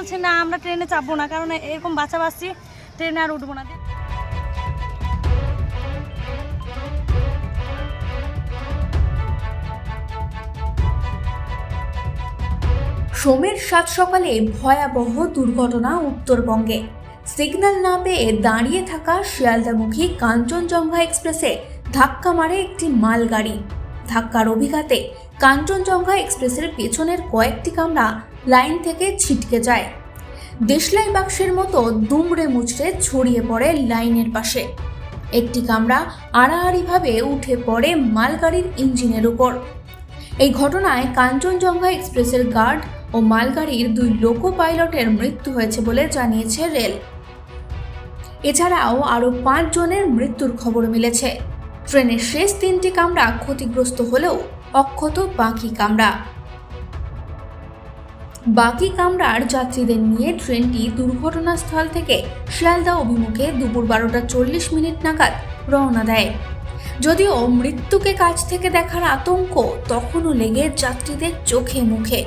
বলছি না আমরা ট্রেনে চাপবো না, কারণ এরকম বাচ্চা বাচ্চি ট্রেনে আর উঠবো না। সোমের সাত সকালে ভয়াবহ দুর্ঘটনা উত্তরবঙ্গে। সিগন্যাল না পেয়ে দাঁড়িয়ে থাকা শিয়ালদামুখী কাঞ্চনজঙ্ঘা এক্সপ্রেসে ধাক্কা মারে একটি মালগাড়ি। ধাক্কার অভিঘাতে কাঞ্চনজঙ্ঘা এক্সপ্রেসের পেছনের কয়েকটি কামরা লাইন থেকে ছিটকে যায়। দেশলাই বাক্সের মতো দুমড়ে মুচড়ে ছড়িয়ে পড়ে লাইনের পাশে। একটি কামরা আড়াআড়িভাবে উঠে পড়ে মালগাড়ির ইঞ্জিনের উপর। এই ঘটনায় কাঞ্চনজঙ্ঘা এক্সপ্রেসের গার্ড ও মালগাড়ির 2 লোকো পাইলটের মৃত্যু হয়েছে বলে জানিয়েছে রেল। এছাড়াও আরও 5 জনের মৃত্যুর খবর মিলেছে। ট্রেনের শেষ 3টি কামরা ক্ষতিগ্রস্ত হলেও অক্ষত বাকি কামরার যাত্রীদের নিয়ে ট্রেনটি দুর্ঘটনাস্থল থেকে শিয়ালদা অভিমুখে দুপুর 12টা 40 মিনিট নাগাদ রওনা দেয়। যদিও মৃত্যুকে কাছ থেকে দেখার আতঙ্ক তখনও লেগে যাত্রীদের চোখে মুখে।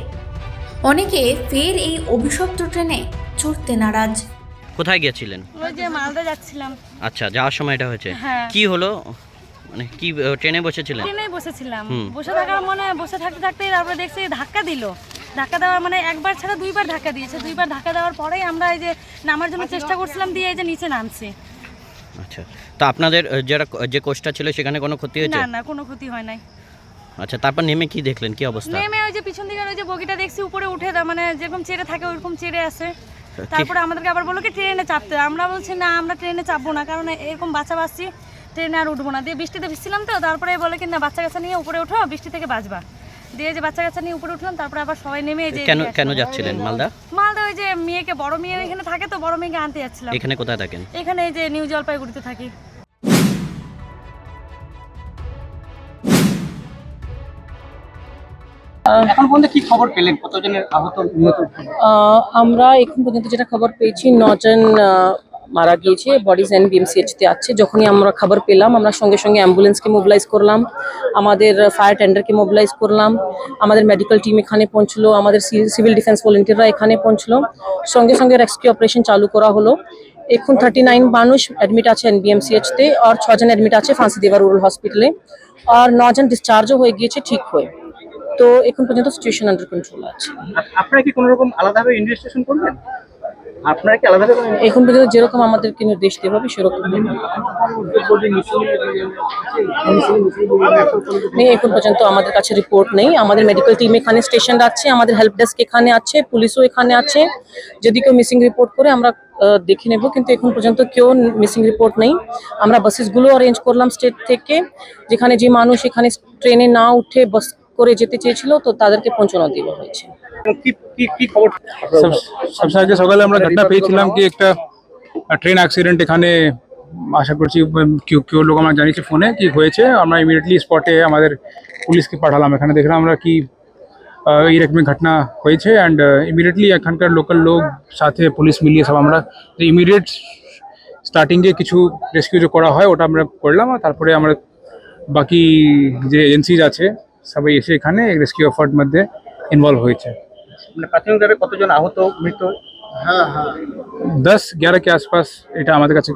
অনেকে ফের এই অভিশপ্ত ট্রেনে চড়তে নারাজ। কোথায় গিয়েছিলেন? ওই যে মালদা যাচ্ছিলাম। আচ্ছা, যাওয়ার সময় এটা হয়েছে। হ্যাঁ। কি হলো, মানে কি ট্রেনে বসেছিলেন? ট্রেনেই বসেছিলাম। বসে থাকার বসে থাকতে থাকতে তারপরে দেখছি ধাক্কা দিল। ধাক্কা দেওয়ার একবার ছাড়া 2বার ধাক্কা দিয়েছে। 2বার ধাক্কা দেওয়ার পরেই আমরা এই যে নামার জন্য চেষ্টা করছিলাম, দিয়ে এই যে নিচে নামছি। আচ্ছা, তো আপনাদের যে কোচটা ছিল সেখানে কোনো ক্ষতি হয়েছে? না না, কোনো ক্ষতি হয় নাই। আচ্ছা, তারপর নেমে কি দেখলেন, কি অবস্থা? নেমে ওই যে পিছন দিকে ওই যে বগিটা দেখছি উপরে উঠে যেরকম চেড়ে থাকে ওইরকম চেড়ে আছে। তারপরে আমাদেরকে আবার বললো কি ট্রেনে চাপতে। আমরা বলছি না আমরা ট্রেনে চাপবো না, কারণ এরকম বাচ্চা বাচ্চি ট্রেনে আর উঠবো না। দিয়ে বৃষ্টিতে ভিজছিলাম তো, তারপরে বলে কি না বাচ্চা কাচ্চা নিয়ে উপরে ওঠো, বৃষ্টি থেকে বাঁচবা। দিয়ে যে বাচ্চা কাচ্চা নিয়ে উপরে উঠলাম, তারপরে আবার সবাই নেমে এই যে কেন যাচ্ছিলেন মালদা? ওই যে বড় মেয়ে এখানে থাকে, তো বড় মেয়েকে আনতে যাচ্ছিলাম। এখানে কোথায় থাকেন? এখানে এই যে নিউ জলপাইগুড়িতে থাকি। এখন পর্যন্ত কি খবর পেলেন, কতজনের আহত নিহত? আমরা এখন পর্যন্ত যেটা খবর পেয়েছি 9 জন মারা গিয়েছে, বডিজ এনবিএমসিএইচতে আছে। যখনই আমরা খবর পেলাম আমরা সঙ্গে সঙ্গে অ্যাম্বুলেন্সকে মোবিলাইজ করলাম, আমাদের ফায়ার টেন্ডারকে মোবিলাইজ করলাম, আমাদের মেডিকেল টিম এখানে পৌঁছলো, আমাদের সিভিল ডিফেন্স ভলেন্টিয়াররা এখানে পৌঁছলো। সঙ্গে সঙ্গে রেস্কিউ অপারেশন চালু করা হলো। এখন 39 মানুষ অ্যাডমিট আছে এনবিএমসিএইচতে, আর 6 জন অ্যাডমিট আছে ফাঁসিদেবা রুরাল হসপিটালে, আর 9 জন ডিসচার্জও হয়ে গিয়েছে ঠিক হয়ে। তো এখন পর্যন্ত সিচুয়েশন আন্ডার কন্ট্রোল আছে। আপনারা কি কোনো রকম আলাদাভাবে ইনভেস্টিগেশন করবেন? আপনারা কি আলাদাভাবে এখন পর্যন্ত যেরকম আমাদেরকে নির্দেশ দেওয়া হবে সেরকম এখন পর্যন্ত আমাদের কাছে রিপোর্ট নেই। আমাদের মেডিকেল টিম এখানে স্টেশন আছে, আমাদের হেল্প ডেস্ক এখানে আছে, পুলিশও এখানে আছে। যদি কেউ মিসিং রিপোর্ট করে আমরা দেখে নেব, কিন্তু এখন পর্যন্ত কেউ মিসিং রিপোর্ট নেই। আমরা বাসেসগুলো অ্যারেঞ্জ করলাম স্টেট থেকে, যেখানে যে মানুষ এখানে ট্রেনে না উঠে বাস করে যেতে চেয়েছিল তো তাদেরকে পৌঁছানো দেওয়া হয়েছে। কি খবর? সবসময় আগে সকালে আমরা ঘটনা পেয়েছিলাম কি একটা ট্রেন অ্যাক্সিডেন্ট এখানে, আশা করছি কেউ লোক আমরা জানিয়েছি ফোনে কি হয়েছে। আমরা ইমিডিয়েটলি স্পটে আমাদের পুলিশকে পাঠালাম, এখানে দেখলাম আমরা কি এইরকম ঘটনা হয়েছে। অ্যান্ড ইমিডিয়েটলি এখানকার লোকাল লোক সাথে পুলিশ মিলিয়ে সব আমরা ইমিডিয়েট স্টার্টিংয়ে কিছু রেস্কিউ যে করা হয় ওটা আমরা করলাম, আর তারপরে আমরা বাকি যে এজেন্সিজ আছে সবাই এসে এখানে রেস্কিউ এফার্ট মধ্যে ইনভলভ হয়েছে। মানে প্রাথমিকভাবে কতজন আহত মৃত? 10-11 के आसपास এটা আমাদের কাছে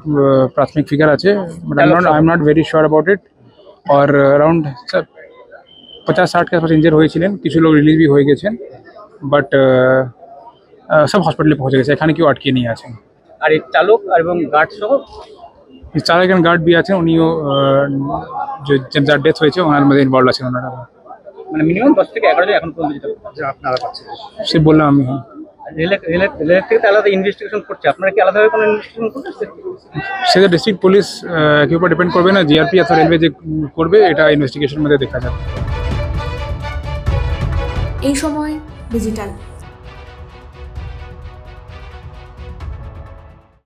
প্রাথমিক ফিগার আছে, but I am not very sure about it. আর অ্যারাউন্ড 50-60 के आसपास ইনজার হয়েছিলেন, কিছু লোক রিলিজ भी হয়ে গেছেন, বাট সব হসপিটালে পৌঁছে গেছে, এখানে কেউ আটকে নিয়ে আছেন। আর এই চালক এবং গার্ড সহ চালক এন্ড গার্ড भी আছেন, উনিও যার ডেথ হয়েছে ওনার মধ্যে ইনভলভ আছেন ওনারা। মানে মিনিমাম 10 থেকে 11 জন এখন পর্যন্ত যা আপনারা পাচ্ছেন। সে বললাম আমি। রেলের থেকে আলাদা ইনভেস্টিগেশন করছে, আপনারা কি আলাদাভাবে কোনো ইনভেস্টিগেশন করতেছেন? সেটা ডিস্ট্রিক্ট পুলিশ এর উপর ডিপেন্ড করবে না, জিআরপি অথবা রেলওয়ে যে করবে এটা ইনভেস্টিগেশন মধ্যে দেখা যাবে। এই সময় ডিজিটাল।